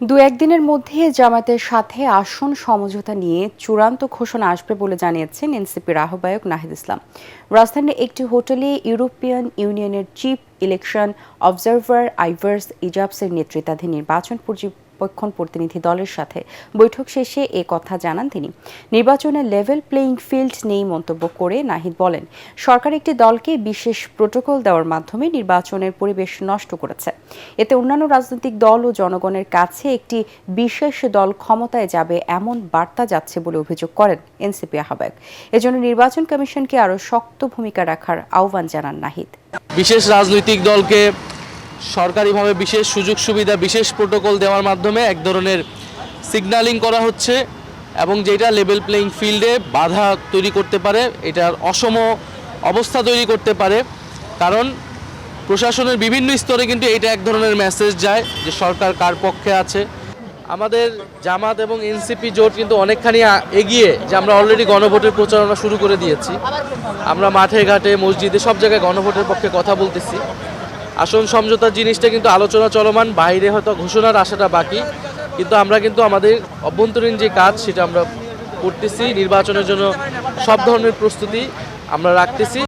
দু-একদিনের মধ্যে জামায়াতের সাথে আসন সমঝোতা নিয়ে চূড়ান্ত ঘোষণা আসবে বলে জানিয়েছেন এনসিপির আহ্বায়ক নাহিদ ইসলাম। রাজধানীর একটি হোটেলে ইউরোপিয়ান ইউনিয়নের চিফ ইলেকশন অবজারভার আইভার্স ইজাবসের নেতৃত্বাধীন নির্বাচন পর্যবেক্ষণ প্রতিনিধি দলের সাথে বৈঠক শেষে এ কথা জানান তিনি। নির্বাচনে লেভেল প্লেইং ফিল্ড নেই মন্তব্য করে নাহিদ বলেন, সরকার একটি দলকে বিশেষ প্রোটোকল দেওয়ার মাধ্যমে নির্বাচনের পরিবেশ নষ্ট করেছে। এতে অন্যান্য রাজনৈতিক দল ও জনগণের কাছে একটি বিশেষ দল ক্ষমতায় যাবে এমন বার্তা যাচ্ছে বলে অভিযোগ করেন এনসিপি আহ্বায়ক। এজন্য নির্বাচন কমিশনকে আরও শক্ত ভূমিকা রাখার আহ্বান জানান নাহিদ। বিশেষ রাজনৈতিক দলকে সরকারিভাবে বিশেষ সুযোগ সুবিধা, বিশেষ প্রোটোকল দেওয়ার মাধ্যমে এক ধরনের সিগন্যালিং করা হচ্ছে এবং যেটা লেভেল প্লেইং ফিল্ডে বাধা তৈরি করতে পারে, এটার অসম অবস্থা তৈরি করতে পারে। কারণ প্রশাসনের বিভিন্ন স্তরে কিন্তু এটা এক ধরনের মেসেজ যায় যে সরকার কার পক্ষে আছে। আমাদের জামাত এবং এনসিপি জোট কিন্তু অনেকখানি এগিয়ে, যে আমরা অলরেডি গণভোটের প্রচারণা শুরু করে দিয়েছি। আমরা মাঠে ঘাটে মসজিদে সব জায়গায় গণভোটের পক্ষে কথা বলতেছি। আসন সমঝোতার জিনিসটা কিন্তু আলোচনা চলমান, বাইরে হয়তো ঘোষণার আশাটা বাকি, কিন্তু আমরা কিন্তু আমাদের অভ্যন্তরীণ যে কাজ সেটা আমরা করতেছি। নির্বাচনের জন্য সব ধরনের প্রস্তুতি আমরা রাখতেছি।